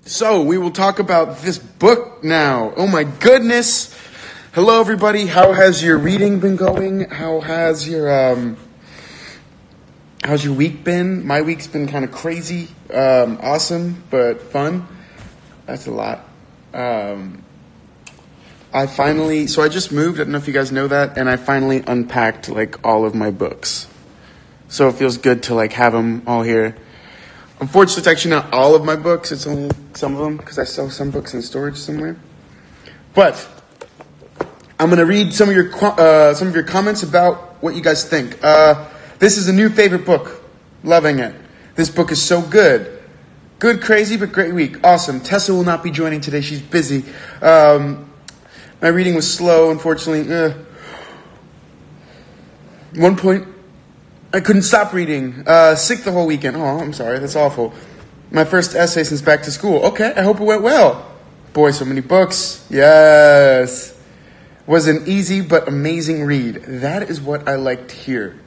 So we will talk about this book now. Oh my goodness. Hello everybody. How has your reading been going? How's your week been? My week's been kind of crazy. Awesome, but fun. That's a lot. I just moved. I don't know if you guys know that. And I finally unpacked like all of my books. So it feels good to like have them all here. Unfortunately, it's actually not all of my books. It's only some of them because I sell some books in storage somewhere. But I'm going to read some of your comments about what you guys think. This is a new favorite book. Loving it. This book is so good. Good, crazy, but great week. Awesome. Tessa will not be joining today. She's busy. My reading was slow, unfortunately. One point, I couldn't stop reading. Sick the whole weekend. Oh, I'm sorry. That's awful. My first essay since back to school. Okay, I hope it went well. Boy, so many books. Yes. Was an easy but amazing read. That is what I liked to hear.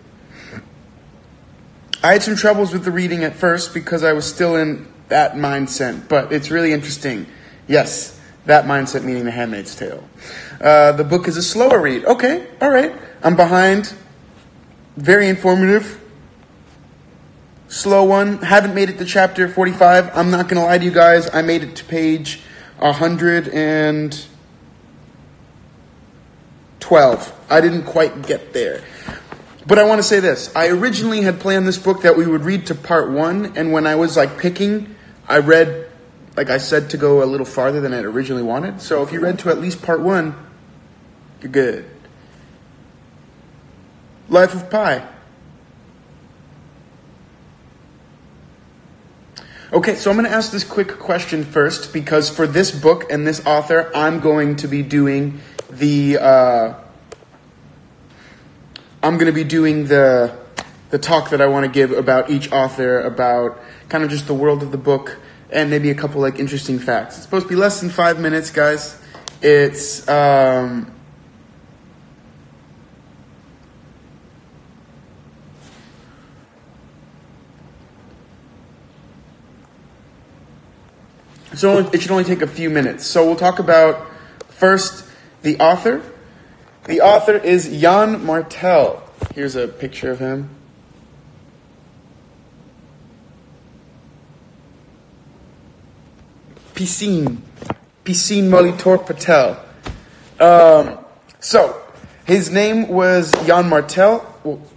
I had some troubles with the reading at first because I was still in that mindset, but it's really interesting. Yes, that mindset meaning The Handmaid's Tale. The book is a slower read. Okay, all right. I'm behind. Very informative. Slow one. Haven't made it to chapter 45. I'm not going to lie to you guys. I made it to page 112. I didn't quite get there. But I want to say this. I originally had planned this book that we would read to part 1. And when I was picking, I read, like I said, to go a little farther than I originally wanted. So if you read to at least part 1, you're good. Life of Pi. Okay, so I'm going to ask this quick question first, because for this book and this author, I'm going to be doing the talk that I want to give about each author, about kind of just the world of the book, and maybe a couple interesting facts. It's supposed to be less than 5 minutes, guys. It's So it should only take a few minutes. So we'll talk about, first, the author. The author is Jan Martel. Here's a picture of him. Piscine Molitor Patel. So, his name was Jan Martel.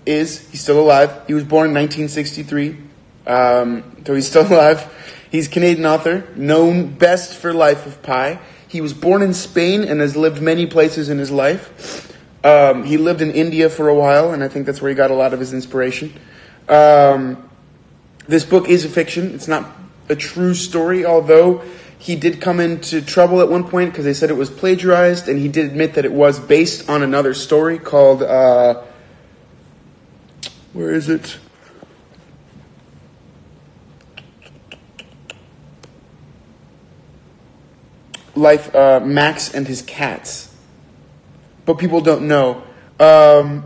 He's still alive. He was born in 1963. So he's still alive. He's a Canadian author, known best for Life of Pi. He was born in Spain and has lived many places in his life. He lived in India for a while, and I think that's where he got a lot of his inspiration. This book is a fiction. It's not a true story, although he did come into trouble at one point because they said it was plagiarized, and he did admit that it was based on another story called, where is it? Max and His Cats. But people don't know. But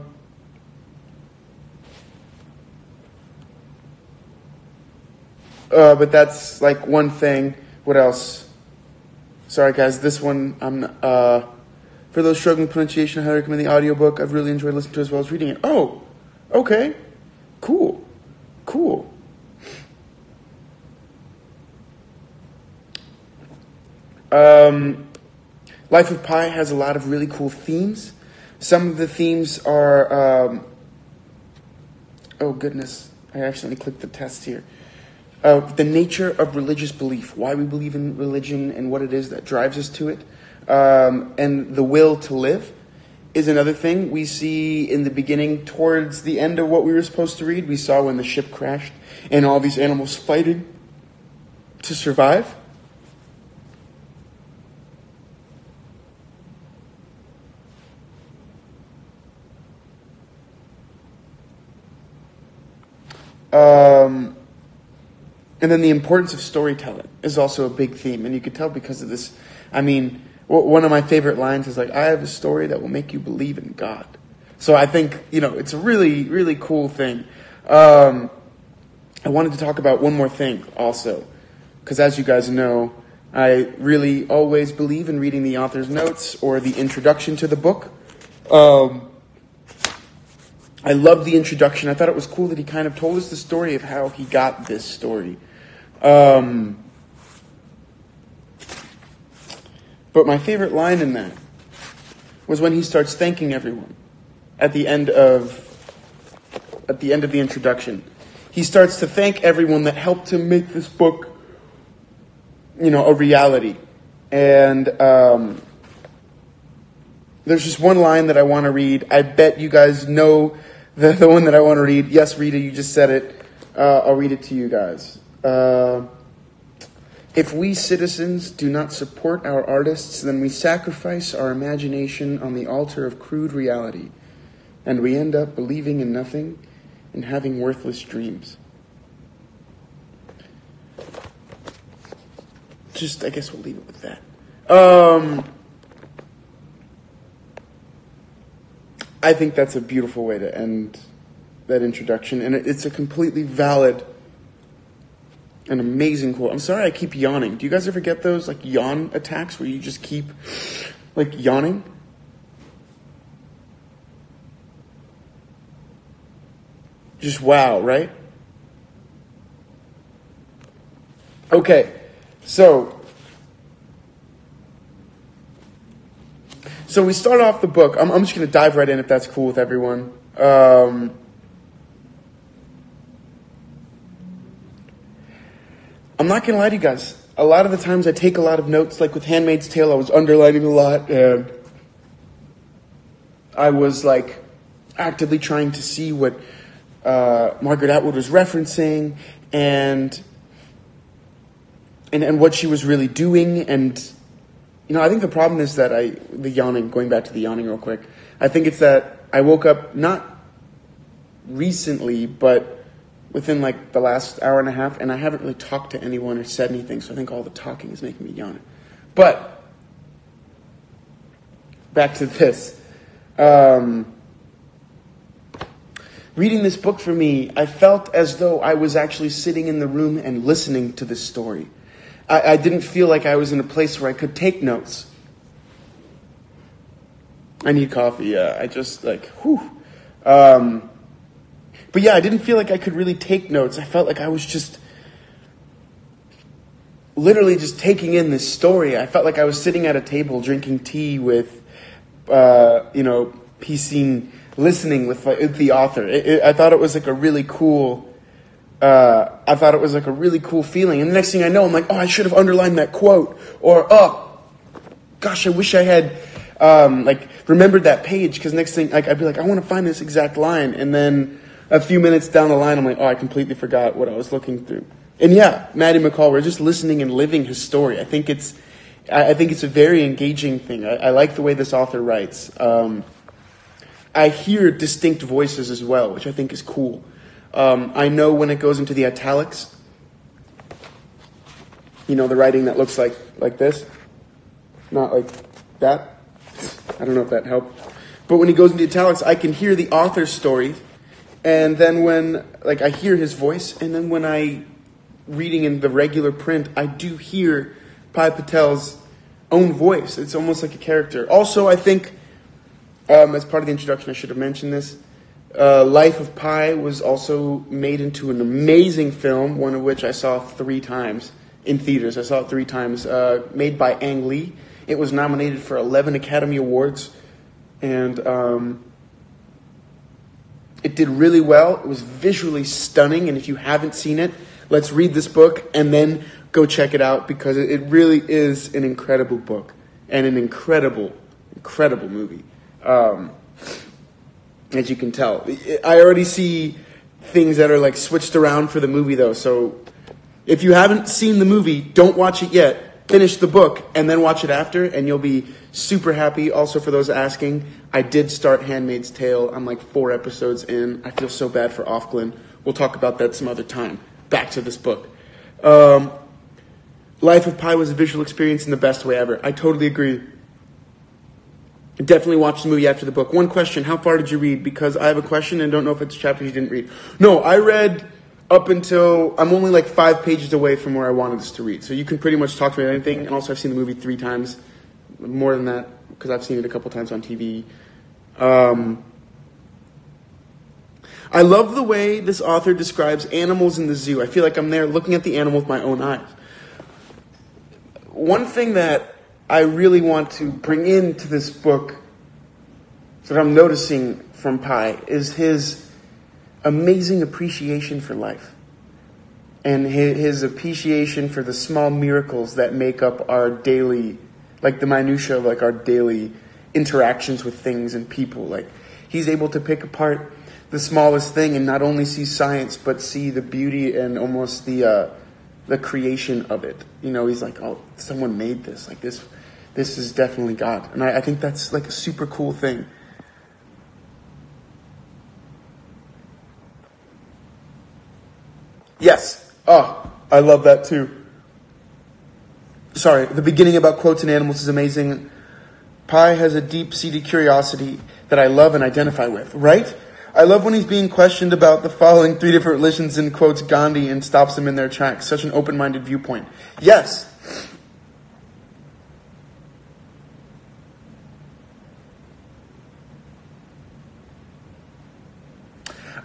that's one thing. What else? Sorry guys, this one, for those struggling with pronunciation, I highly recommend the audiobook. I've really enjoyed listening to it as well as reading it. Oh, okay. Cool. Life of Pi has a lot of really cool themes. Some of the themes are, oh goodness, I accidentally clicked the test here. The nature of religious belief, why we believe in religion and what it is that drives us to it. And the will to live is another thing we see in the beginning. Towards the end of what we were supposed to read, we saw when the ship crashed and all these animals fighting to survive. And then the importance of storytelling is also a big theme. And you could tell because of this. I mean, one of my favorite lines is I have a story that will make you believe in God. So I think, it's a really, really cool thing. I wanted to talk about one more thing also. Because as you guys know, I really always believe in reading the author's notes or the introduction to the book. I loved the introduction. I thought it was cool that he kind of told us the story of how he got this story. But my favorite line in that was when he starts thanking everyone at the end of the introduction. He starts to thank everyone that helped him make this book, a reality. And there's just one line that I want to read. I bet you guys know the one that I want to read. Yes, Rita, you just said it. I'll read it to you guys. If we citizens do not support our artists, then we sacrifice our imagination on the altar of crude reality, and we end up believing in nothing and having worthless dreams. I guess we'll leave it with that. I think that's a beautiful way to end that introduction, and it's a completely valid and amazing quote. I'm sorry I keep yawning. Do you guys ever get those yawn attacks where you just keep yawning? Just wow, right? Okay, so we start off the book. I'm just going to dive right in if that's cool with everyone. I'm not going to lie to you guys. A lot of the times I take a lot of notes, like with Handmaid's Tale, I was underlining a lot, and I was actively trying to see what Margaret Atwood was referencing and what she was really doing. And I think the problem is that going back to the yawning real quick, I think it's that I woke up not recently, but within the last hour and a half, and I haven't really talked to anyone or said anything, so I think all the talking is making me yawn. But back to this. Reading this book for me, I felt as though I was actually sitting in the room and listening to this story. I didn't feel like I was in a place where I could take notes. I need coffee, yeah. I just, whew. But yeah, I didn't feel like I could really take notes. I felt like I was just literally just taking in this story. I felt like I was sitting at a table drinking tea with, piecing, listening with the author. I thought it was a really cool. I thought it was a really cool feeling. And the next thing I know, I'm like, oh, I should have underlined that quote, or oh, gosh, I wish I had remembered that page. Because next thing, I'd be like, I want to find this exact line, and then a few minutes down the line, I'm like, oh, I completely forgot what I was looking through. And yeah, Maddie McCall, we're just listening and living his story. I think it's a very engaging thing. I like the way this author writes. I hear distinct voices as well, which I think is cool. I know when it goes into the italics, the writing that looks like this, not like that. I don't know if that helped. But when he goes into the italics, I can hear the author's story. And then when, I hear his voice, and then when I, reading in the regular print, I do hear Pai Patel's own voice. It's almost like a character. Also, I think, as part of the introduction, I should have mentioned this, Life of Pi was also made into an amazing film, one of which I saw 3 times in theaters. I saw it 3 times, made by Ang Lee. It was nominated for 11 Academy Awards, and it did really well. It was visually stunning, and if you haven't seen it, let's read this book and then go check it out, because it really is an incredible book and an incredible, incredible movie. As you can tell, I already see things that are switched around for the movie, though. So if you haven't seen the movie, don't watch it yet. Finish the book and then watch it after, and you'll be super happy. Also, for those asking, I did start Handmaid's Tale. I'm 4 episodes in. I feel so bad for Offglen. We'll talk about that some other time. Back to this book. Life of Pi was a visual experience in the best way ever. I totally agree. Definitely watch the movie after the book. One question, how far did you read? Because I have a question and don't know if it's chapters you didn't read. No, I read up until I'm only like 5 pages away from where I wanted us to read. So you can pretty much talk to me about anything. And also I've seen the movie 3 times, more than that, because I've seen it a couple times on TV. I love the way this author describes animals in the zoo. I feel like I'm there looking at the animal with my own eyes. One thing that I really want to bring into this book that I'm noticing from Pi is his amazing appreciation for life and his appreciation for the small miracles that make up our daily, like the minutia of like our daily interactions with things and people. Like he's able to pick apart the smallest thing and not only see science but see the beauty and almost the creation of it. You know, he's like, oh, someone made this. Like this is definitely God. And I think that's like a super cool thing. Yes. Oh, I love that too. Sorry, the beginning about quotes and animals is amazing. Pi has a deep-seated curiosity that I love and identify with, right? I love when he's being questioned about the following 3 different religions and quotes Gandhi and stops them in their tracks. Such an open-minded viewpoint. Yes.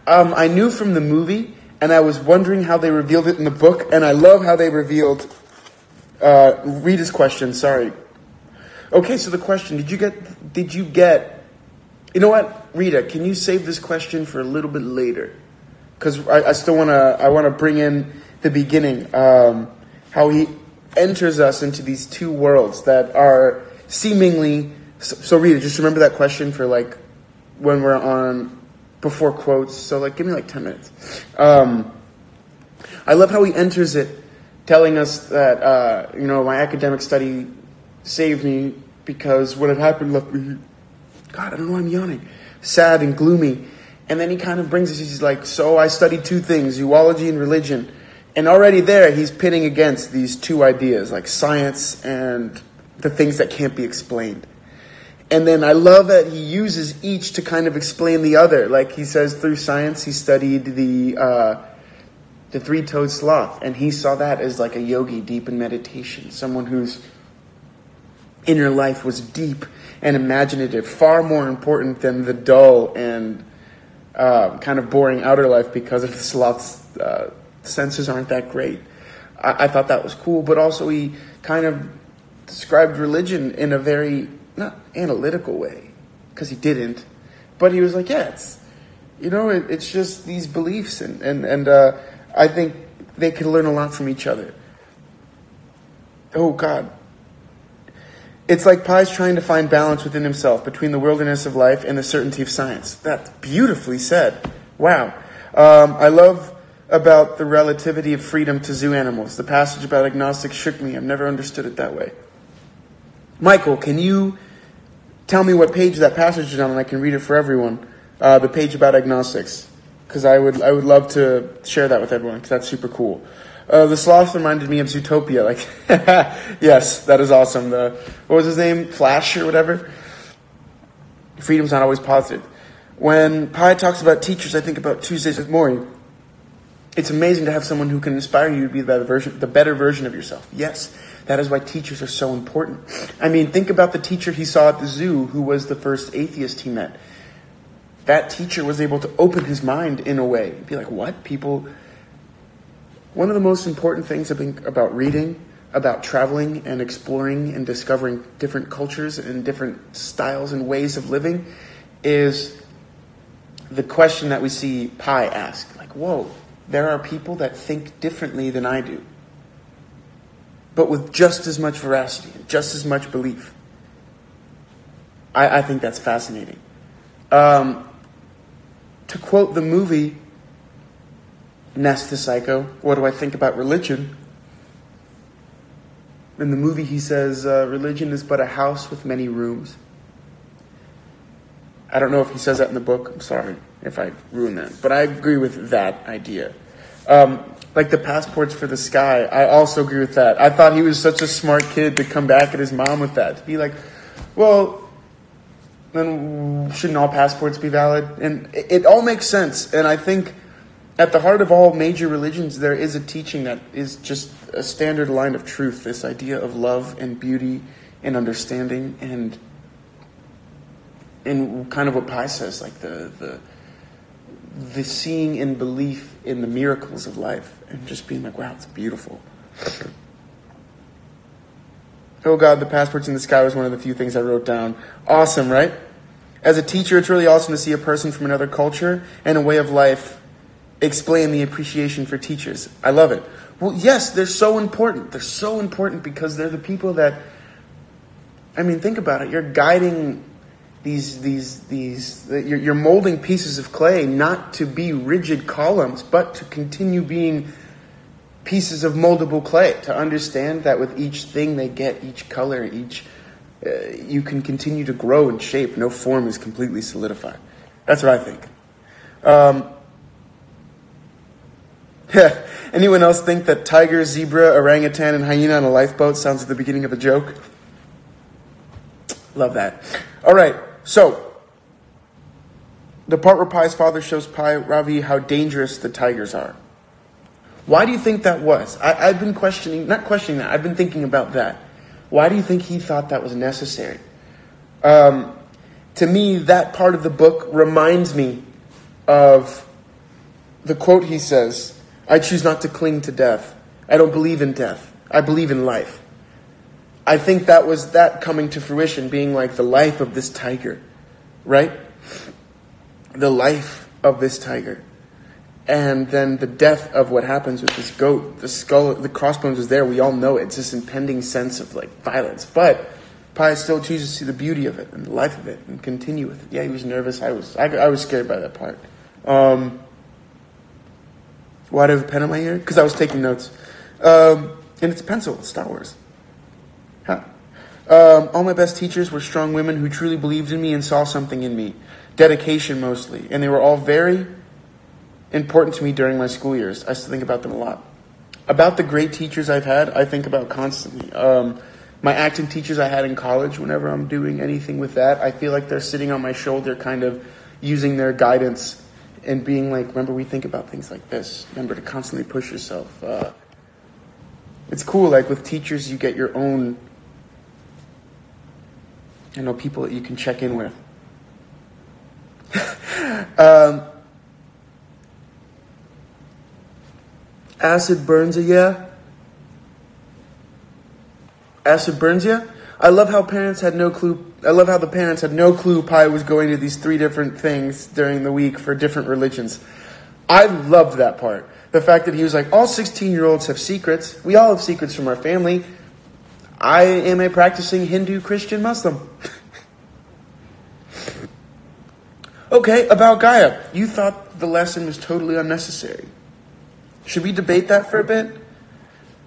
I knew from the movie, and I was wondering how they revealed it in the book, and I love how they revealed Rita's question. Sorry. Okay, so the question, did you get, you know what, Rita, can you save this question for a little bit later? Because I still want to bring in the beginning, how he enters us into these 2 worlds that are seemingly, so Rita, just remember that question for like when we're on before quotes. So like, give me like 10 minutes. I love how he enters it, telling us that, my academic study saved me because what had happened left me, God, I don't know why I'm yawning, sad and gloomy. And then he kind of brings us, he's like, so I studied 2 things, zoology and religion. And already there, he's pitting against these 2 ideas, like science and the things that can't be explained. And then I love that he uses each to kind of explain the other. Like he says, through science, he studied the 3-toed sloth. And he saw that as like a yogi deep in meditation, someone whose inner life was deep and imaginative, far more important than the dull and kind of boring outer life because of the sloth's senses aren't that great. I thought that was cool, but also he kind of described religion in a very, not analytical way, because he didn't, but he was like, yeah, it's just these beliefs, and I think they can learn a lot from each other. Oh, God. It's like Pi's trying to find balance within himself between the wilderness of life and the certainty of science. That's beautifully said. Wow. I love about the relativity of freedom to zoo animals. The passage about agnostics shook me. I've never understood it that way. Michael, can you tell me what page that passage is on, and I can read it for everyone? The page about agnostics, because I would love to share that with everyone, because that's super cool. The sloth reminded me of Zootopia. Like, yes, that is awesome. What was his name? Flash or whatever? Freedom's not always positive. When Pi talks about teachers, I think about Tuesdays with Maury. It's amazing to have someone who can inspire you to be the better version of yourself. Yes, that is why teachers are so important. I mean, think about the teacher he saw at the zoo who was the first atheist he met. That teacher was able to open his mind in a way. Be like, what? People... One of the most important things I think about reading, about traveling and exploring and discovering different cultures and different styles and ways of living is the question that we see Pi ask. Like, whoa, there are people that think differently than I do, but with just as much veracity and just as much belief. I think that's fascinating. To quote the movie, Nest the Psycho, what do I think about religion? In the movie he says, religion is but a house with many rooms. I don't know if he says that in the book. I'm sorry if I ruined that. But I agree with that idea. Like the passports for the sky, I also agree with that. I thought he was such a smart kid to come back at his mom with that. To be like, well, then shouldn't all passports be valid? And it all makes sense. And I think At the heart of all major religions, there is a teaching that is just a standard line of truth. This idea of love and beauty and understanding and kind of what Pi says, like the seeing and belief in the miracles of life and just being like, wow, it's beautiful. Oh God, the passports in the sky was one of the few things I wrote down. Awesome, right? As a teacher, it's really awesome to see a person from another culture and a way of life explain the appreciation for teachers. I love it. Well, yes, they're so important. They're so important because they're the people that, I mean, think about it. You're guiding you're molding pieces of clay not to be rigid columns, but to continue being pieces of moldable clay, to understand that with each thing they get, each color, you can continue to grow and shape. No form is completely solidified. That's what I think. Anyone else think that tiger, zebra, orangutan, and hyena on a lifeboat sounds like the beginning of a joke? Love that. All right, so the part where Pi's father shows Pi Ravi how dangerous the tigers are. Why do you think that was? I've been not questioning that. I've been thinking about that. Why do you think he thought that was necessary? To me, that part of the book reminds me of the quote he says, I choose not to cling to death. I don't believe in death. I believe in life. I think that was that coming to fruition, being like the life of this tiger, right? The life of this tiger. And then the death of what happens with this goat. The skull, the crossbones is there. We all know it. It's this impending sense of like violence. But Pi still chooses to see the beauty of it and the life of it and continue with it. Yeah, he was nervous. I was scared by that part. Why do I have a pen in my ear? Because I was taking notes. And it's a pencil. It's Star Wars. Huh. All my best teachers were strong women who truly believed in me and saw something in me. Dedication mostly. And they were all very important to me during my school years. I still think about them a lot. About the great teachers I've had, I think about constantly. My acting teachers I had in college, whenever I'm doing anything with that, I feel like they're sitting on my shoulder, kind of using their guidance and being like, remember, we think about things like this. Remember to constantly push yourself. It's cool, like with teachers, you get your own, people that you can check in with. Acid burns ya? Acid burns ya? I love how the parents had no clue Pi was going to these 3 different things during the week for different religions. I loved that part. The fact that he was like, all 16-year-olds have secrets. We all have secrets from our family. I am a practicing Hindu, Christian, Muslim. Okay, about Gaia. You thought the lesson was totally unnecessary. Should we debate that for a bit?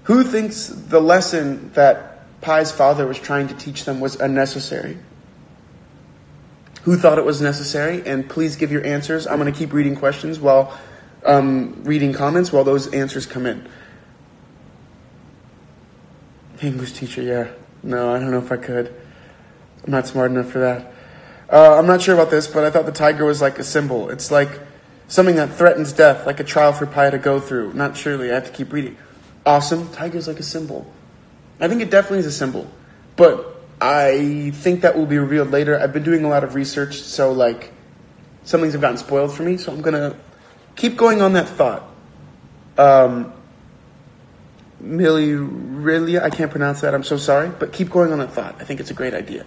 Who thinks the lesson that Pi's father was trying to teach them was unnecessary? Who thought it was necessary? And please give your answers. I'm going to keep reading questions while reading comments while those answers come in. English teacher, yeah. No, I don't know if I could. I'm not smart enough for that. I'm not sure about this, but I thought the tiger was like a symbol. It's like something that threatens death, like a trial for Pi to go through. Not surely, I have to keep reading. Awesome, tiger's like a symbol. I think it definitely is a symbol. But I think that will be revealed later. I've been doing a lot of research, so like some things have gotten spoiled for me, so I'm going to keep going on that thought. Miliria, I can't pronounce that, I'm so sorry, but keep going on that thought. I think it's a great idea.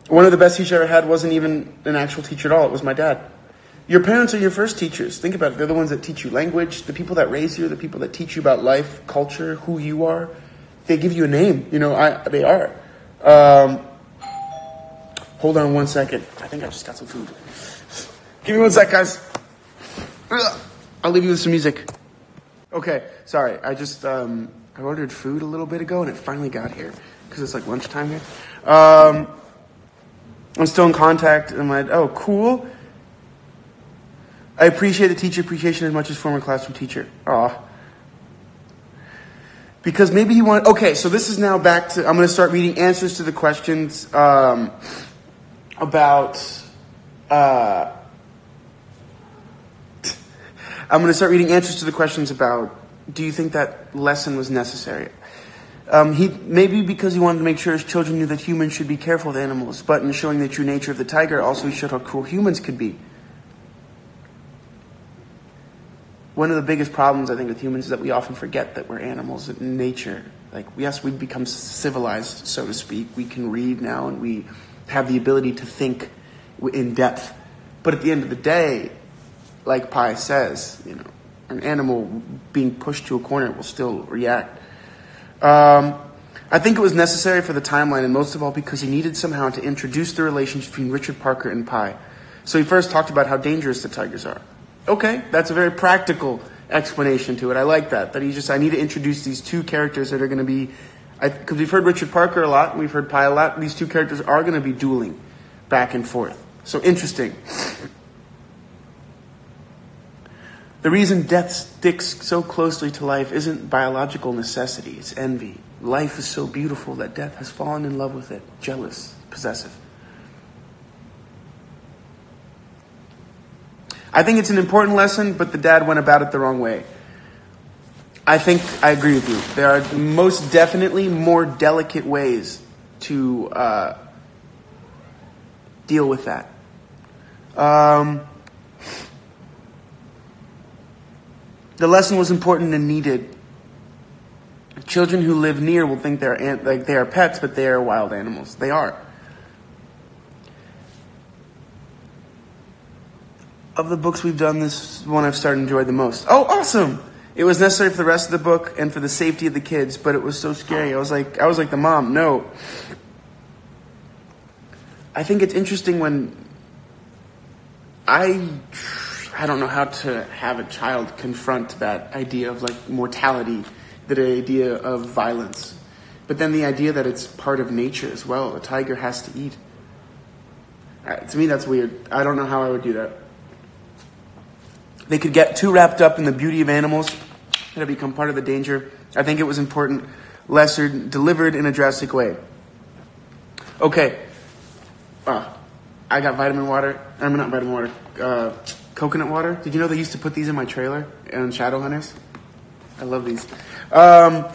One of the best teachers I ever had wasn't even an actual teacher at all. It was my dad. Your parents are your first teachers. Think about it. They're the ones that teach you language, the people that raise you, the people that teach you about life, culture, who you are. They give you a name. They are. Hold on 1 second. I think I just got some food. Give me 1 sec, guys. I'll leave you with some music. Okay, sorry. I just, I ordered food a little bit ago and it finally got here because it's like lunchtime here. I'm still in contact. Oh, cool. I appreciate the teacher appreciation as much as former classroom teacher. Aw. Because maybe he wanted... Okay, so this is now back to... I'm going to start reading answers to the questions about... I'm going to start reading answers to the questions about, do you think that lesson was necessary? Maybe because he wanted to make sure his children knew that humans should be careful with animals, but in showing the true nature of the tiger, also he showed how cruel humans could be. One of the biggest problems, I think, with humans is that we often forget that we're animals in nature. Like, yes, we've become civilized, so to speak. We can read now, and we have the ability to think in depth. But at the end of the day, like Pi says, an animal being pushed to a corner will still react. I think it was necessary for the timeline, and most of all because he needed somehow to introduce the relationship between Richard Parker and Pi. So he first talked about how dangerous the tigers are. Okay, that's a very practical explanation to it. I like that. I need to introduce these two characters that are going to be, because we've heard Richard Parker a lot, and we've heard Pi a lot. These two characters are going to be dueling back and forth. So interesting. The reason death sticks so closely to life isn't biological necessity, it's envy. Life is so beautiful that death has fallen in love with it, jealous, possessive. I think it's an important lesson, but the dad went about it the wrong way. I think I agree with you. There are most definitely more delicate ways to deal with that. The lesson was important and needed. Children who live near will think they are pets, but they are wild animals. They are. Of the books we've done, this one I've started to enjoy the most. Oh, awesome! It was necessary for the rest of the book and for the safety of the kids, but it was so scary. I was like the mom. No. I think it's interesting when I don't know how to have a child confront that idea of like mortality, that idea of violence, but then the idea that it's part of nature as well. A tiger has to eat. To me, that's weird. I don't know how I would do that. They could get too wrapped up in the beauty of animals that have become part of the danger. I think it was important, lesser delivered in a drastic way. Okay. I got vitamin water. Not vitamin water. Coconut water. Did you know they used to put these in my trailer on Shadow Hunters? I love these. Let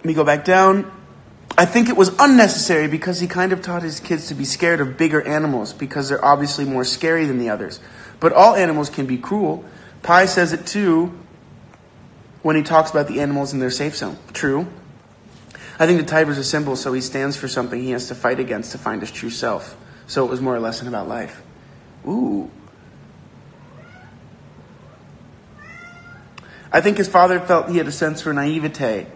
me go back down. I think it was unnecessary because he kind of taught his kids to be scared of bigger animals because they're obviously more scary than the others. But all animals can be cruel. Pi says it too when he talks about the animals in their safe zone. True. I think the tiger's a symbol, so he stands for something he has to fight against to find his true self. So it was more a lesson about life. Ooh. I think his father felt he had a sense for naivete,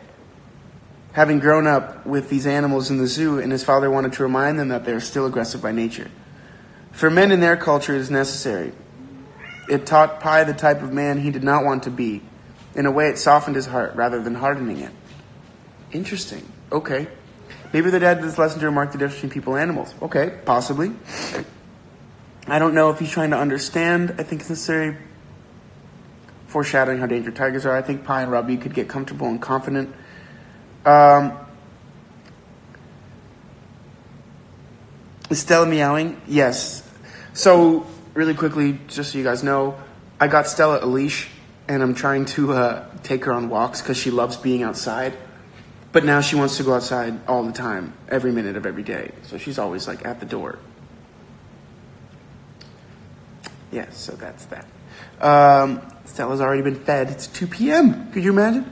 having grown up with these animals in the zoo, and his father wanted to remind them that they are still aggressive by nature. For men in their culture, it is necessary. It taught Pi the type of man he did not want to be. In a way, it softened his heart rather than hardening it. Interesting. Okay. Maybe the dad did this lesson to remark the difference between people and animals. Okay, possibly. I don't know if he's trying to understand. I think it's necessary foreshadowing how dangerous tigers are. I think Pi and Robbie could get comfortable and confident. Is Stella meowing? Yes. So, really quickly, just so you guys know, I got Stella a leash, and I'm trying to take her on walks because she loves being outside. But now she wants to go outside all the time, every minute of every day. So she's always like at the door. Yeah, so that's that. Stella's already been fed. It's 2 p.m. Could you imagine?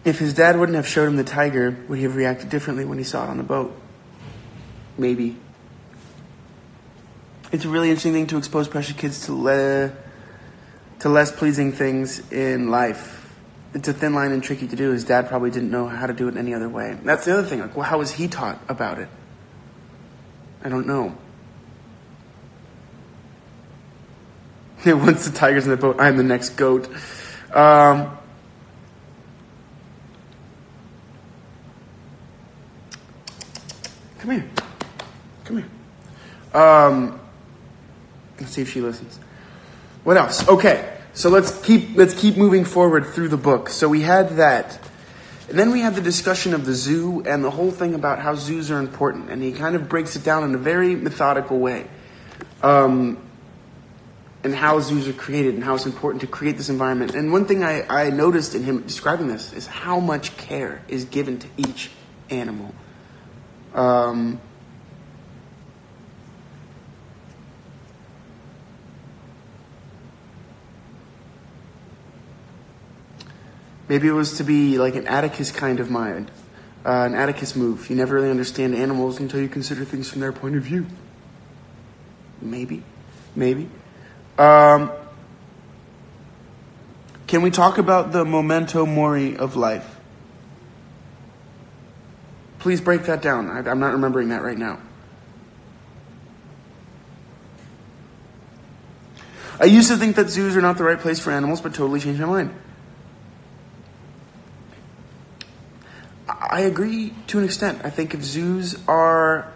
If his dad wouldn't have showed him the tiger, would he have reacted differently when he saw it on the boat? Maybe. It's a really interesting thing to expose precious kids to less pleasing things in life. It's a thin line and tricky to do. His dad probably didn't know how to do it any other way. That's the other thing. Like, well, how was he taught about it? I don't know. Once the tiger's in the boat, I'm the next goat. Come here. Come here. Let's see if she listens. What else? Okay, so let's keep moving forward through the book. So we had that. And then we had the discussion of the zoo and the whole thing about how zoos are important. And he kind of breaks it down in a very methodical way. and how zoos are created and how it's important to create this environment. And one thing I noticed in him describing this is how much care is given to each animal. Maybe it was to be like an Atticus kind of mind, an Atticus move. You never really understand animals until you consider things from their point of view. Maybe. Can we talk about the memento mori of life? Please break that down. I'm not remembering that right now. I used to think that zoos are not the right place for animals, but totally changed my mind. I agree to an extent. I think if zoos are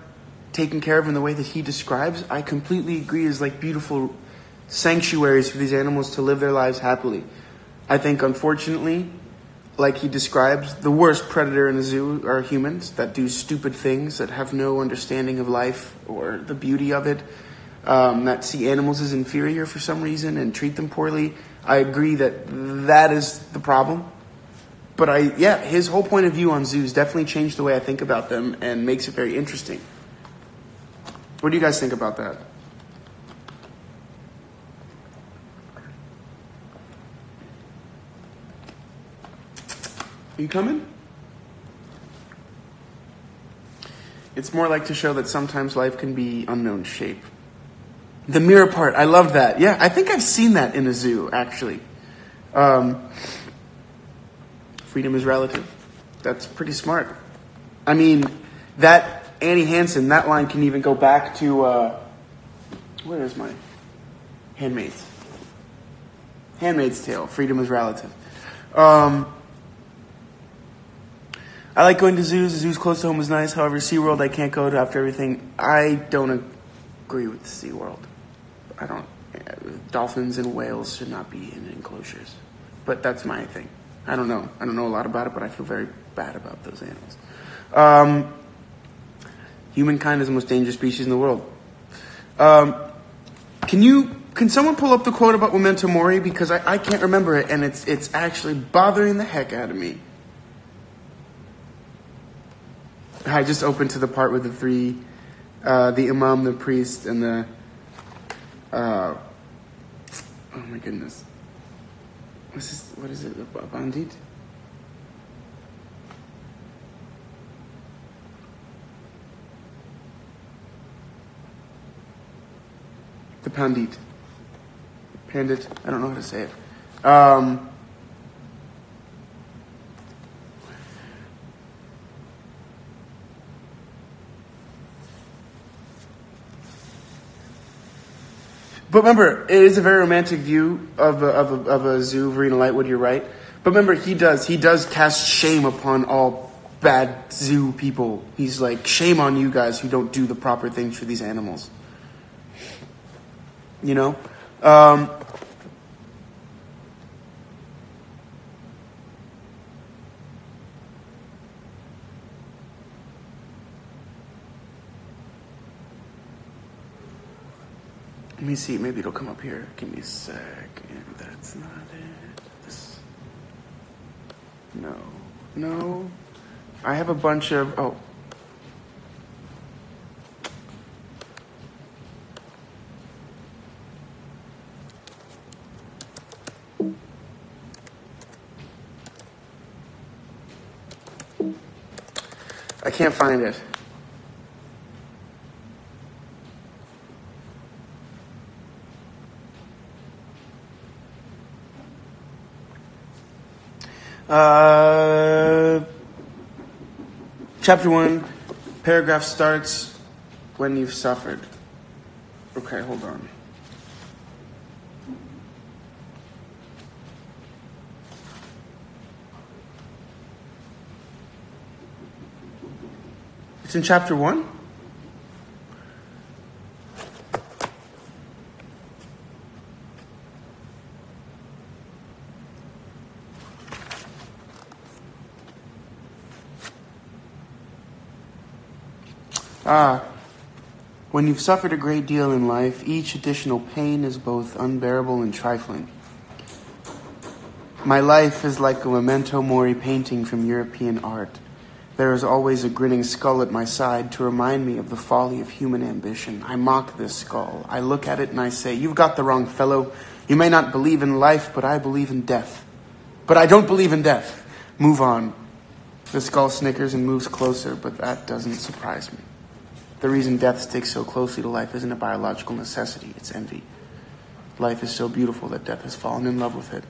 taken care of in the way that he describes, I completely agree as like beautiful sanctuaries for these animals to live their lives happily. I think, unfortunately, like he describes, the worst predator in a zoo are humans that do stupid things, that have no understanding of life or the beauty of it, that see animals as inferior for some reason and treat them poorly. I agree that that is the problem. But his whole point of view on zoos definitely changed the way I think about them and makes it very interesting. What do you guys think about that? Are you coming? It's more like to show that sometimes life can be unknown shape. The mirror part, I love that. Yeah, I think I've seen that in a zoo, actually. Freedom is relative. That's pretty smart. I mean, that Annie Hansen, that line can even go back to, where is my Handmaid's Tale, freedom is relative. I like going to zoos. The zoos close to home is nice. However, SeaWorld I can't go to after everything. I don't agree with SeaWorld. Dolphins and whales should not be in enclosures. But that's my thing. I don't know a lot about it, but I feel very bad about those animals. Humankind is the most dangerous species in the world. Can someone pull up the quote about memento mori? Because I can't remember it, and it's actually bothering the heck out of me. I just opened to the part with the three, the imam, the priest, and the, oh my goodness. What is it, the bandit? The pandit. Pandit, I don't know how to say it. But remember, it is a very romantic view of a zoo, Verena Lightwood, you're right. But remember, he does cast shame upon all bad zoo people. He's like, shame on you guys who don't do the proper things for these animals. You know? Let me see, maybe it'll come up here. Give me a sec. And that's not it. No. I have a bunch of, I can't find it. Chapter 1, paragraph starts when you've suffered. Okay, hold on. It's in chapter 1? When you've suffered a great deal in life, each additional pain is both unbearable and trifling. My life is like a memento mori painting from European art. There is always a grinning skull at my side to remind me of the folly of human ambition. I mock this skull. I look at it and I say, "You've got the wrong fellow. You may not believe in life, but I believe in death. But I don't believe in death. Move on." The skull snickers and moves closer, but that doesn't surprise me. The reason death sticks so closely to life isn't a biological necessity, it's envy. Life is so beautiful that death has fallen in love with it.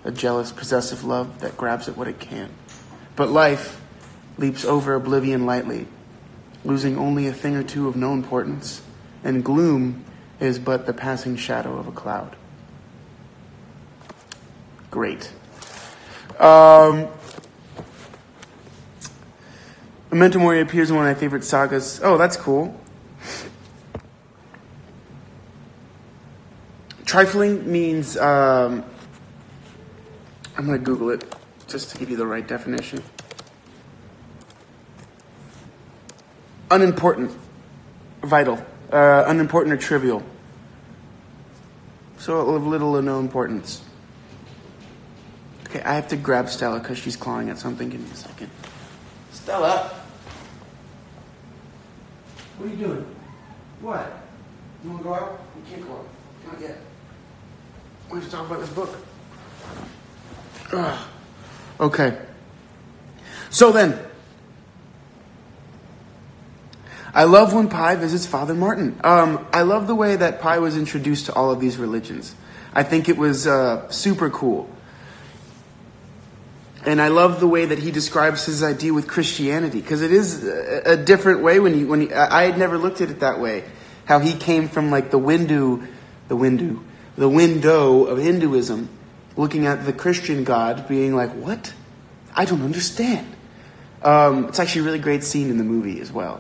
A jealous, possessive love that grabs at what it can. But life leaps over oblivion lightly, losing only a thing or two of no importance, and gloom is but the passing shadow of a cloud. Great. Memento Mori appears in one of my favorite sagas. Oh, that's cool. Trifling means, I'm going to Google it just to give you the right definition. Unimportant, vital, unimportant or trivial. So of little or no importance. Okay, I have to grab Stella because she's clawing at something. Give me a second. Stella! What are you doing? What? You want to go out? You can't go out. Not yet. We have to talk about this book. Ugh. Okay. So then, I love when Pi visits Father Martin. I love the way that Pi was introduced to all of these religions. I think it was super cool. And I love the way that he describes his idea with Christianity, because it is a different way I had never looked at it that way. How he came from like the window of Hinduism, looking at the Christian God, being like, what? I don't understand. It's actually a really great scene in the movie as well.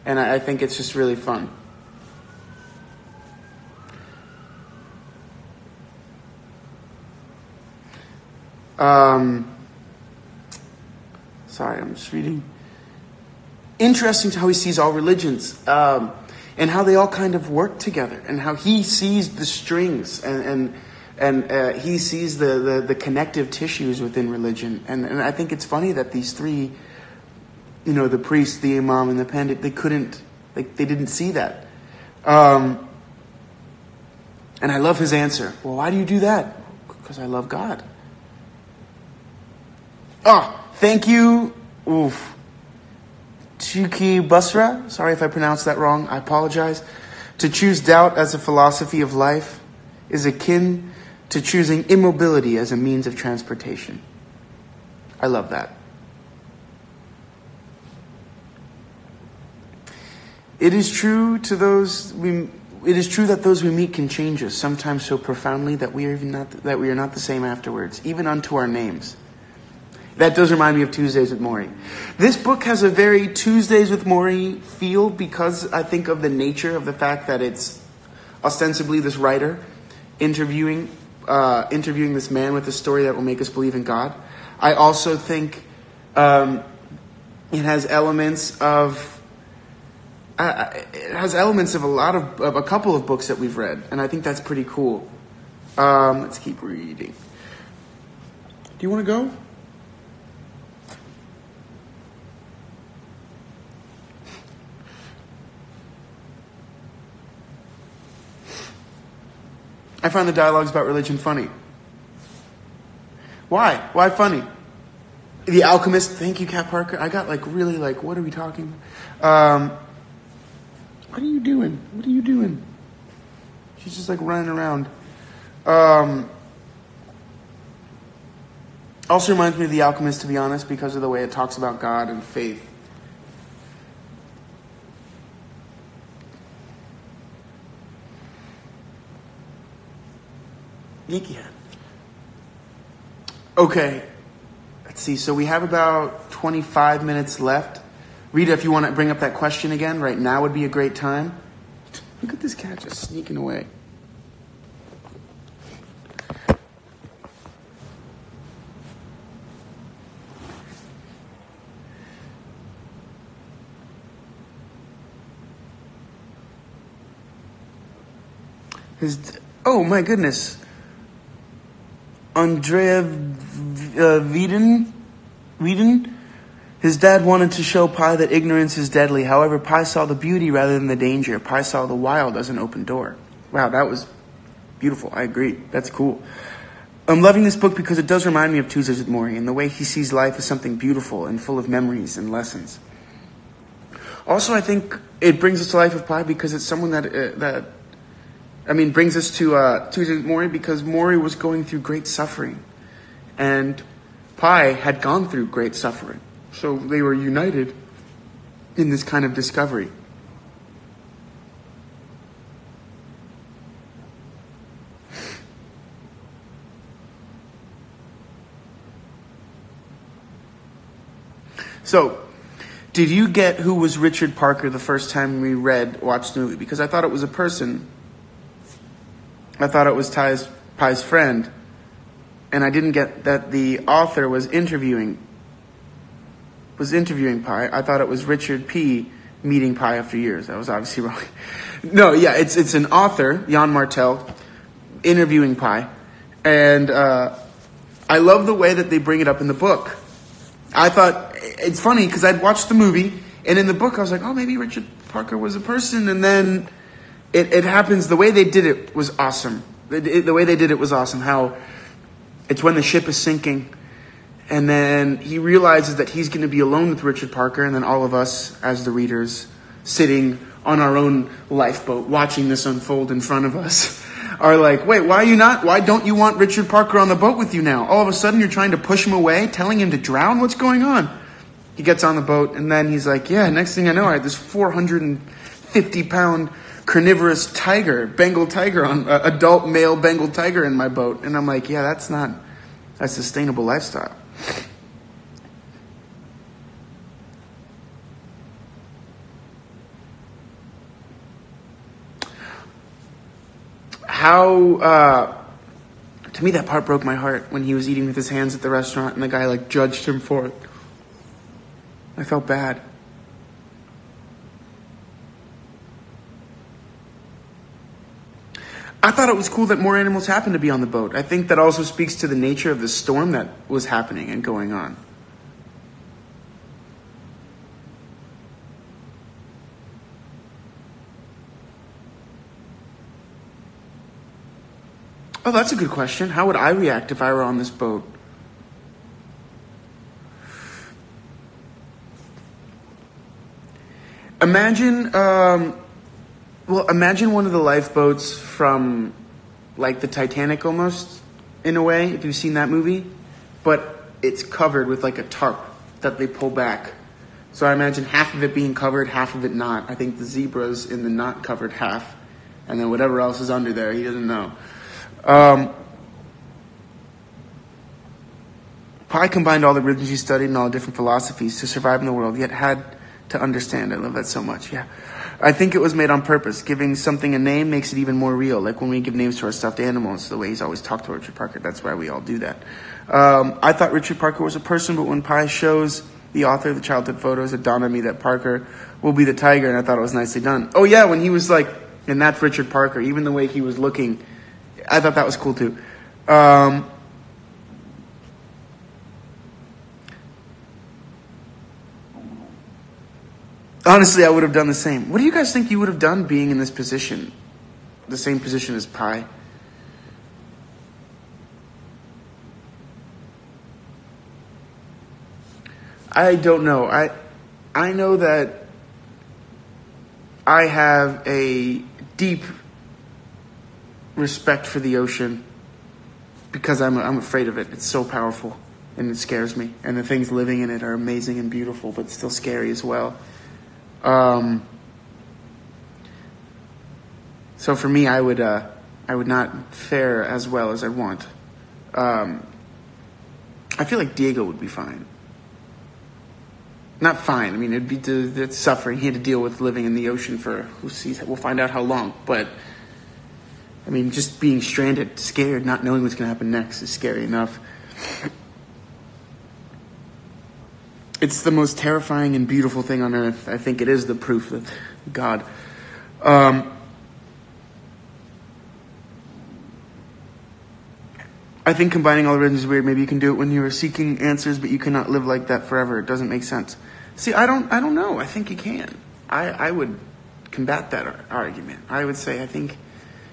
And I think it's just really fun. Sorry, I'm just reading. Interesting to how he sees all religions, and how they all kind of work together, and how he sees the strings and he sees the connective tissues within religion. And I think it's funny that these three, the priest, the imam, and the pandit, they didn't see that. And I love his answer. Well, why do you do that? Because I love God. Thank you. Chuki Busra. Sorry if I pronounced that wrong. I apologize. To choose doubt as a philosophy of life is akin to choosing immobility as a means of transportation. I love that. It is true that those we meet can change us, sometimes so profoundly that we are not the same afterwards, even unto our names. That does remind me of Tuesdays with Morrie. This book has a very Tuesdays with Morrie feel, because I think of the nature of the fact that it's ostensibly this writer interviewing this man with a story that will make us believe in God. I also think it has elements of a couple of books that we've read, and I think that's pretty cool. Let's keep reading. Do you want to go? I find the dialogues about religion funny. Why? Why funny? The Alchemist. Thank you, Kat Parker. I got really what are we talking? What are you doing? What are you doing? She's just running around. Also reminds me of The Alchemist, to be honest, because of the way it talks about God and faith. Geeky head. Okay, let's see. So we have about 25 minutes left. Rita, if you want to bring up that question again, right now would be a great time. Look at this cat just sneaking away. Oh my goodness. Andrea Whedon. His dad wanted to show Pi that ignorance is deadly. However, Pi saw the beauty rather than the danger. Pi saw the wild as an open door. Wow, that was beautiful. I agree. That's cool. I'm loving this book because it does remind me of Tuesdays with Morrie and the way he sees life as something beautiful and full of memories and lessons. Also, I think it brings us to Life of Pi because it's someone that brings us to Tuesdays with Morrie because Morrie was going through great suffering. And Pi had gone through great suffering. So they were united in this kind of discovery. So, did you get who was Richard Parker the first time we watched the movie? Because I thought it was a person. I thought it was Pi's friend. And I didn't get that the author was interviewing Pi. I thought it was Richard P. meeting Pi after years. I was obviously wrong. No, yeah, it's an author, Jan Martel, interviewing Pi. And I love the way that they bring it up in the book. I thought, it's funny because I'd watched the movie, and in the book I was like, oh, maybe Richard Parker was a person, and then it happens, the way they did it was awesome. The way they did it was awesome, how it's when the ship is sinking, and then he realizes that he's going to be alone with Richard Parker, and then all of us, as the readers, sitting on our own lifeboat, watching this unfold in front of us, are like, wait, why don't you want Richard Parker on the boat with you now? All of a sudden you're trying to push him away, telling him to drown? What's going on? He gets on the boat, and then he's like, yeah, next thing I know, I had this 450-pound carnivorous tiger, Bengal tiger, adult male Bengal tiger in my boat. And I'm like, yeah, that's not a sustainable lifestyle. To me, that part broke my heart when he was eating with his hands at the restaurant and the guy judged him for it. I felt bad. I thought it was cool that more animals happened to be on the boat. I think that also speaks to the nature of the storm that was happening and going on. Oh, that's a good question. How would I react if I were on this boat? Imagine one of the lifeboats from, the Titanic almost, in a way, if you've seen that movie. But it's covered with, a tarp that they pull back. So I imagine half of it being covered, half of it not. I think the zebra's in the not covered half. And then whatever else is under there, he doesn't know. Pi combined all the religions he studied and all the different philosophies to survive in the world, yet had to understand. I love that so much, yeah. I think it was made on purpose. Giving something a name makes it even more real. Like when we give names to our stuffed animals, the way he's always talked to Richard Parker, that's why we all do that. I thought Richard Parker was a person, but when Pi shows the author of the childhood photos, it dawned on me that Parker will be the tiger, and I thought it was nicely done. Oh yeah, when he was and that's Richard Parker, even the way he was looking, I thought that was cool too. Honestly, I would have done the same. What do you guys think you would have done being in this position? The same position as Pi? I don't know. I know that I have a deep respect for the ocean because I'm afraid of it. It's so powerful and it scares me. And the things living in it are amazing and beautiful, but still scary as well. So for me, I would not fare as well as I want. I feel like Diego would be fine. Not fine. I mean, it'd be the suffering. He had to deal with living in the ocean for we'll find out how long. But I mean, just being stranded, scared, not knowing what's going to happen next is scary enough. It's the most terrifying and beautiful thing on earth. I think it is the proof that God. I think combining all the religions is weird. Maybe you can do it when you are seeking answers, but you cannot live like that forever. It doesn't make sense. See, I don't know. I think you can. I would combat that argument. I would say I think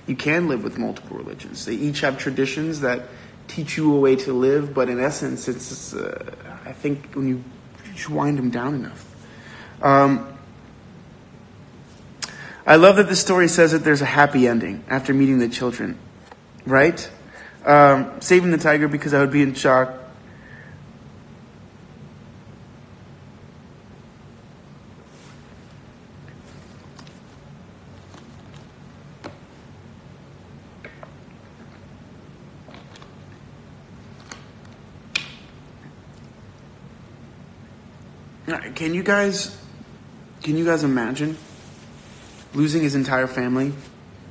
you can live with multiple religions. They each have traditions that teach you a way to live, but in essence, it's I think when you wind them down enough. I love that the story says that there's a happy ending after meeting the children, right? Saving the tiger because I would be in shock. Can you guys imagine losing his entire family,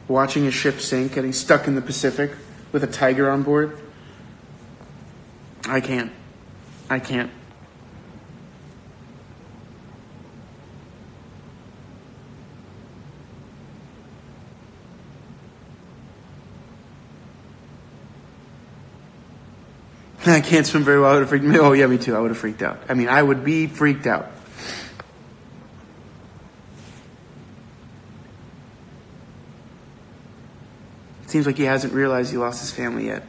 watching a ship sink, getting stuck in the Pacific with a tiger on board? I can't. I can't swim very well. I would have freaked me. Oh yeah, me too. I would have freaked out. I mean, I would be freaked out. It seems like he hasn't realized he lost his family yet.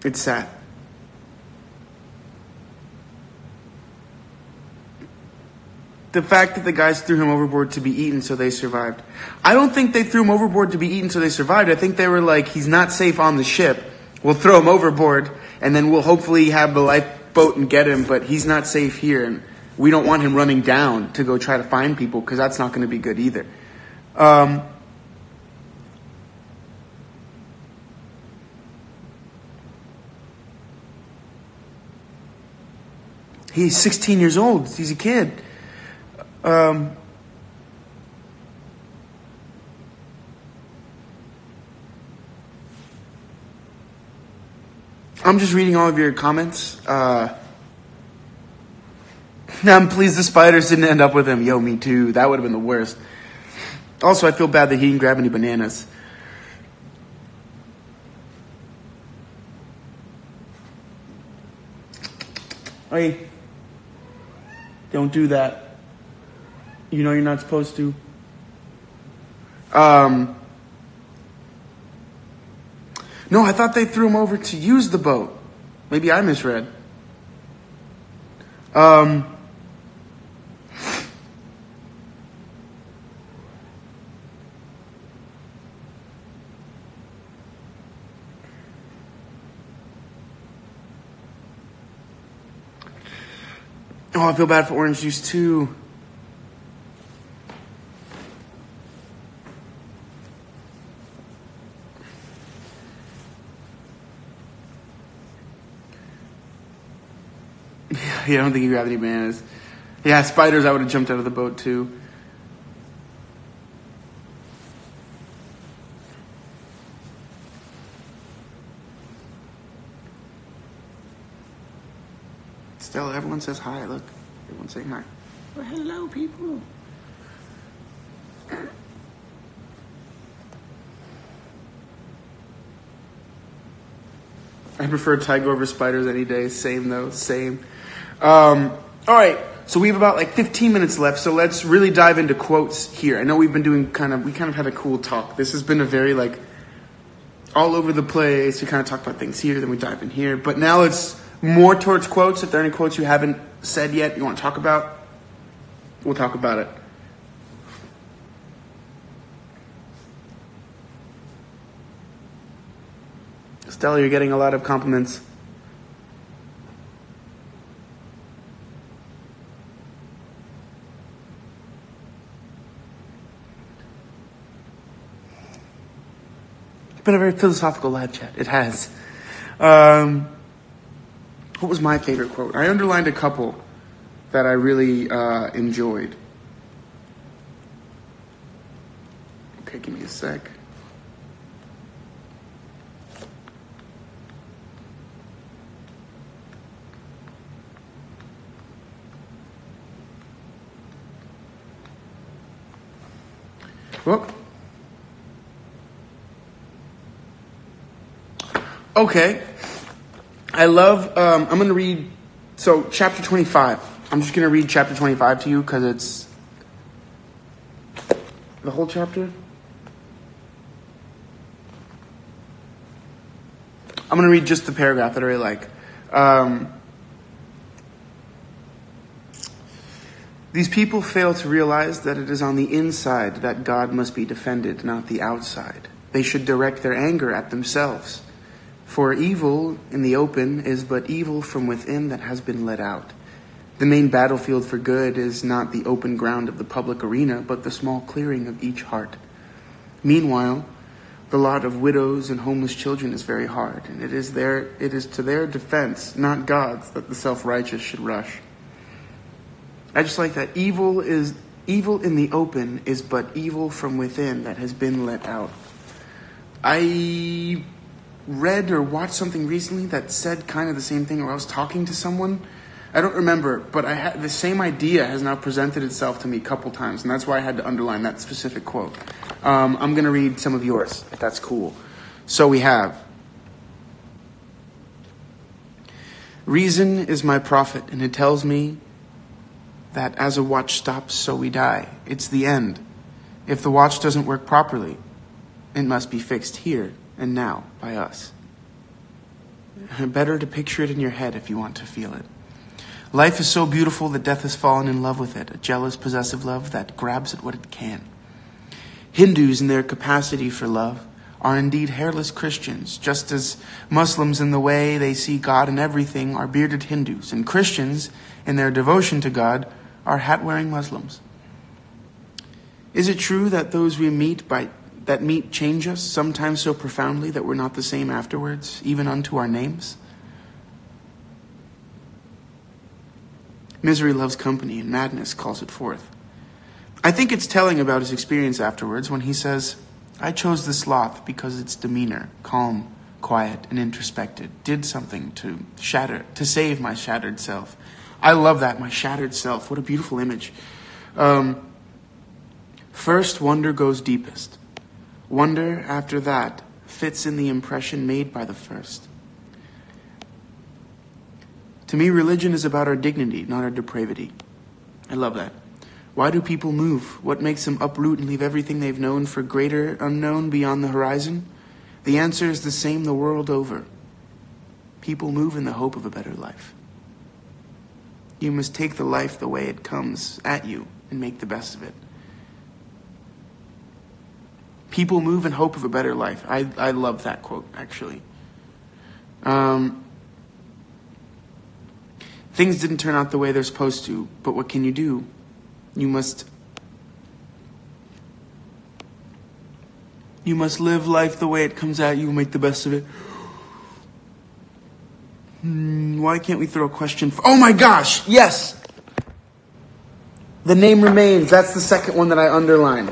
It's sad. The fact that the guys threw him overboard to be eaten so they survived. I don't think they threw him overboard to be eaten so they survived. I think they were like, he's not safe on the ship. We'll throw him overboard and then we'll hopefully have the lifeboat and get him, but he's not safe here. And we don't want him running down to go try to find people because that's not going to be good either. He's 16 years old. He's a kid. I'm just reading all of your comments. I'm pleased the spiders didn't end up with him. Yo, me too. That would have been the worst. Also, I feel bad that he didn't grab any bananas. Hey, don't do that. You know you're not supposed to. No, I thought they threw him over to use the boat. Maybe I misread. Oh, I feel bad for orange juice too. Yeah, I don't think he grabbed any bananas. Yeah, spiders, I would have jumped out of the boat too. Stella, everyone says hi. Look, everyone's saying hi. Well, hello, people. I prefer tiger over spiders any day. Same though, same. All right, so we have about like 15 minutes left, so let's really dive into quotes here. I know we've been doing we kind of had a cool talk. This has been a very like all over the place. We kind of talk about things here, then we dive in here. But now it's more towards quotes. If there are any quotes you haven't said yet you want to talk about, we'll talk about it. Stella, you're getting a lot of compliments. It's been a very philosophical live chat. It has. What was my favorite quote? I underlined a couple that I really enjoyed. Okay, give me a sec. Whoop. Okay. I love, I'm going to read, so chapter 25. I'm just going to read chapter 25 to you because it's the whole chapter. I'm going to read just the paragraph that I really like. These people fail to realize that it is on the inside that God must be defended, not the outside. They should direct their anger at themselves. For evil in the open is but evil from within that has been let out. The main battlefield for good is not the open ground of the public arena, but the small clearing of each heart. Meanwhile, the lot of widows and homeless children is very hard, and it is to their defense, not God's, that the self-righteous should rush. I just like that. Evil in the open is but evil from within that has been let out. I read or watched something recently that said kind of the same thing, or I was talking to someone. I don't remember, but the same idea has now presented itself to me a couple times, and that's why I had to underline that specific quote. I'm going to read some of yours, if that's cool. So we have, reason is my prophet, and it tells me that as a watch stops, so we die. It's the end. If the watch doesn't work properly, it must be fixed here and now by us. Better to picture it in your head if you want to feel it. Life is so beautiful that death has fallen in love with it, a jealous, possessive love that grabs at what it can. Hindus, in their capacity for love, are indeed hairless Christians, just as Muslims, in the way they see God in everything, are bearded Hindus, and Christians, in their devotion to God, are hat-wearing Muslims. Is it true that those we meet change us, sometimes so profoundly that we're not the same afterwards, even unto our names? Misery loves company, and madness calls it forth. I think it's telling about his experience afterwards when he says, I chose the sloth because its demeanor, calm, quiet, and introspected, did something to save my shattered self. I love that, my shattered self. What a beautiful image. First, wonder goes deepest. Wonder, after that, fits in the impression made by the first. To me, religion is about our dignity, not our depravity. I love that. Why do people move? What makes them uproot and leave everything they've known for greater unknown beyond the horizon? The answer is the same the world over. People move in the hope of a better life. You must take the life the way it comes at you and make the best of it. People move in hope of a better life. I love that quote, actually. Things didn't turn out the way they're supposed to, but what can you do? You must live life the way it comes at you and make the best of it. Why can't we throw a question? Oh my gosh, yes! The name remains. That's the second one that I underlined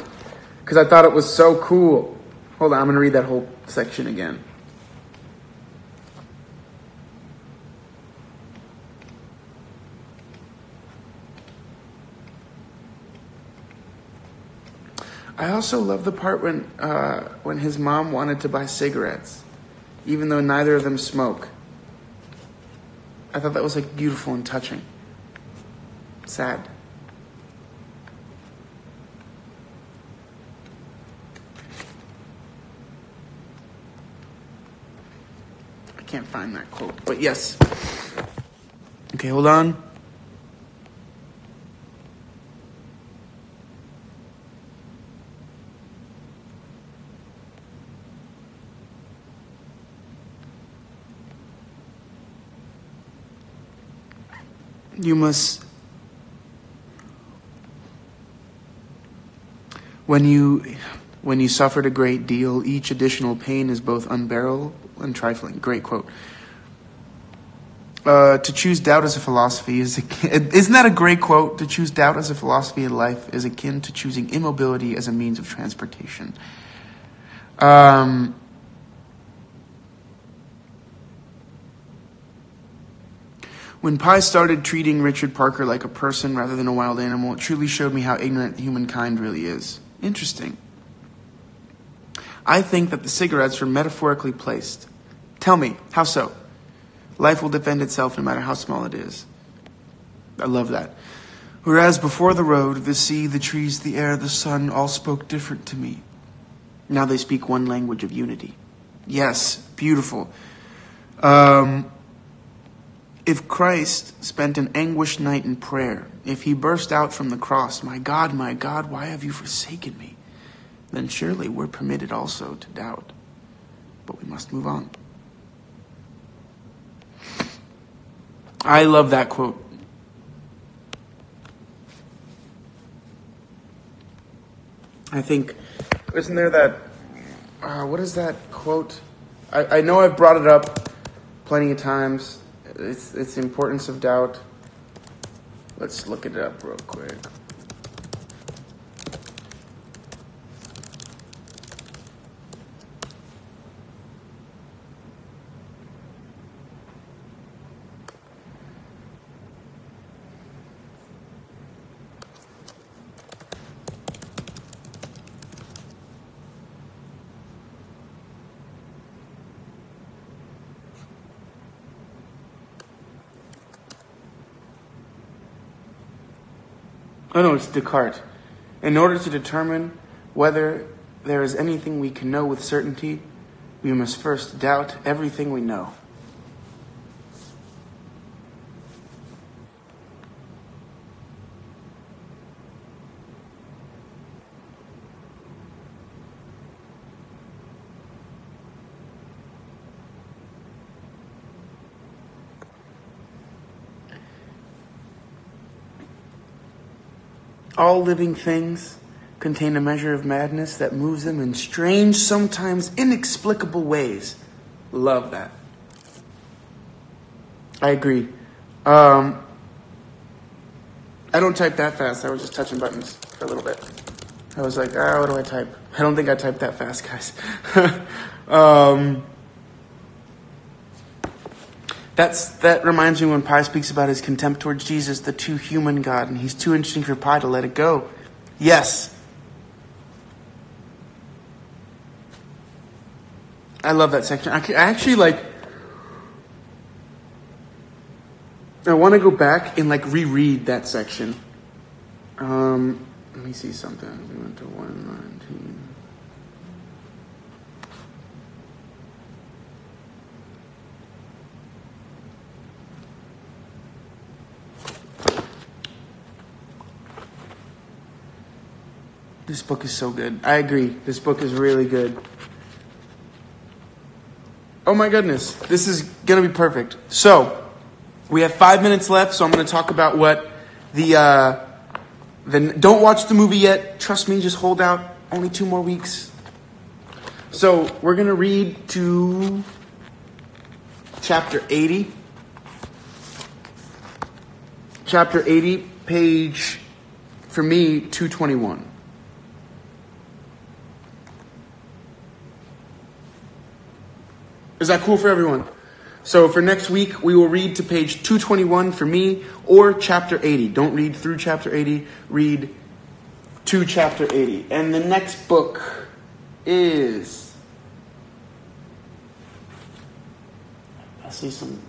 because I thought it was so cool. Hold on, I'm going to read that whole section again. I also love the part when his mom wanted to buy cigarettes, even though neither of them smoke. I thought that was like beautiful and touching. Sad. I can't find that quote, but yes. Okay, hold on. You must, when you suffered a great deal, each additional pain is both unbearable and trifling. Great quote. To choose doubt as a philosophy isn't that a great quote? To choose doubt as a philosophy in life is akin to choosing immobility as a means of transportation. When Pi started treating Richard Parker like a person rather than a wild animal, it truly showed me how ignorant humankind really is. Interesting. I think that the cigarettes were metaphorically placed. Tell me, how so? Life will defend itself no matter how small it is. I love that. Whereas before the road, the sea, the trees, the air, the sun all spoke different to me. Now they speak one language of unity. Yes, beautiful. If Christ spent an anguished night in prayer, if he burst out from the cross, my God, why have you forsaken me? Then surely we're permitted also to doubt. But we must move on. I love that quote. I think, isn't there that, what is that quote? I know I've brought it up plenty of times. It's the importance of doubt. Let's look it up real quick. Oh no, it's Descartes. In order to determine whether there is anything we can know with certainty, we must first doubt everything we know. All living things contain a measure of madness that moves them in strange, sometimes inexplicable ways. Love that. I agree. I don't type that fast. I was just touching buttons for a little bit. I was like, what do I type? I don't think I typed that fast, guys. That reminds me when Pi speaks about his contempt towards Jesus, the too human God, and he's too interesting for Pi to let it go. Yes. I love that section. I actually I want to go back and reread that section. Let me see something. We went to 119. This book is so good. I agree. This book is really good. Oh my goodness. This is going to be perfect. So, we have 5 minutes left, so I'm going to talk about what don't watch the movie yet. Trust me, just hold out. Only 2 more weeks. So, we're going to read to chapter 80. Chapter 80, page, for me, 221. Is that cool for everyone? So for next week, we will read to page 221 for me, or chapter 80. Don't read through chapter 80, read to chapter 80. And the next book is... I see somebody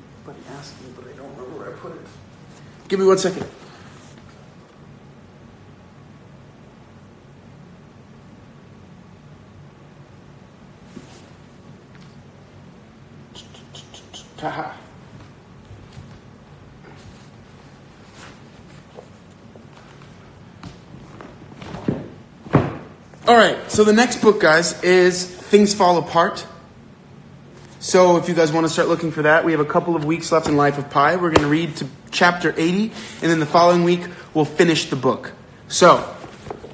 asking, but I don't remember where I put it. Give me 1 second. Haha. All right, so the next book, guys, is Things Fall Apart. So if you guys want to start looking for that, we have a couple of weeks left in Life of Pi. We're going to read to chapter 80, and then the following week, we'll finish the book. So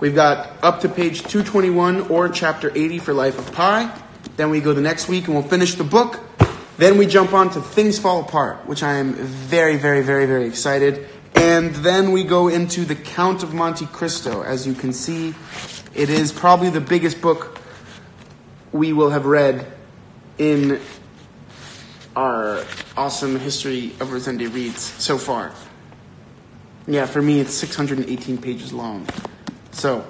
we've got up to page 221 or chapter 80 for Life of Pi. Then we go the next week, and we'll finish the book. Then we jump on to Things Fall Apart, which I am very, very, very, very excited. And then we go into The Count of Monte Cristo. As you can see, it is probably the biggest book we will have read in our awesome history of Rosende reads so far. Yeah, for me, it's 618 pages long. So,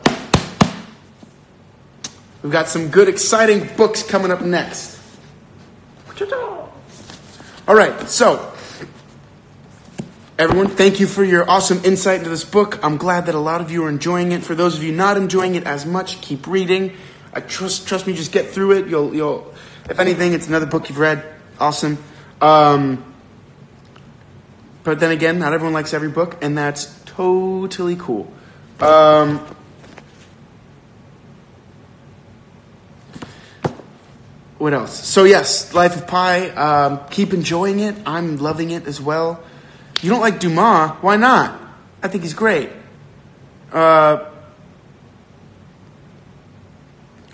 we've got some good, exciting books coming up next. Ta-ta! All right, so everyone, thank you for your awesome insight into this book. I'm glad that a lot of you are enjoying it. For those of you not enjoying it as much, keep reading. I trust me, just get through it. You'll if anything, it's another book you've read. Awesome. But then again, not everyone likes every book, and that's totally cool. What else? So yes, Life of Pi. Keep enjoying it. I'm loving it as well. You don't like Dumas? Why not? I think he's great. Oh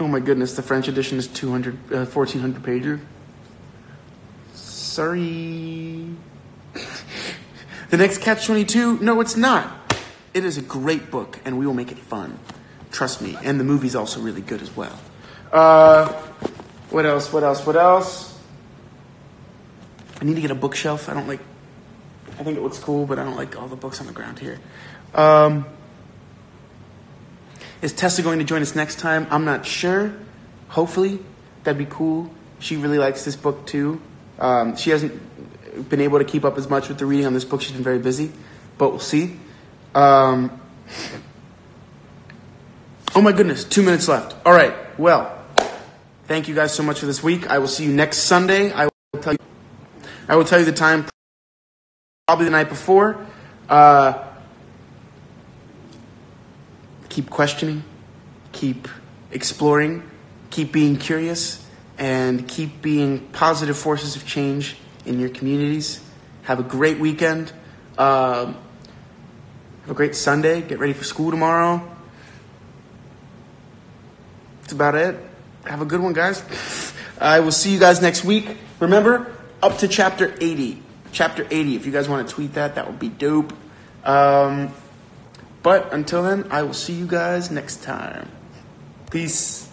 my goodness, the French edition is 1,400 pages. Sorry. The next Catch-22? No, it's not. It is a great book, and we will make it fun. Trust me. And the movie's also really good as well. What else? I need to get a bookshelf. I think it looks cool, but I don't like all the books on the ground here. Is Tessa going to join us next time? I'm not sure. Hopefully. That'd be cool. She really likes this book too. She hasn't been able to keep up as much with the reading on this book. She's been very busy, but we'll see. Oh my goodness, 2 minutes left. All right, well, thank you guys so much for this week. I will see you next Sunday. I will tell you the time, probably the night before. Keep questioning, keep exploring, keep being curious, and keep being positive forces of change in your communities. Have a great weekend. Have a great Sunday. Get ready for school tomorrow. That's about it. Have a good one, guys. I will see you guys next week. Remember, up to chapter 80. Chapter 80. If you guys want to tweet that, that would be dope. But until then, I will see you guys next time. Peace.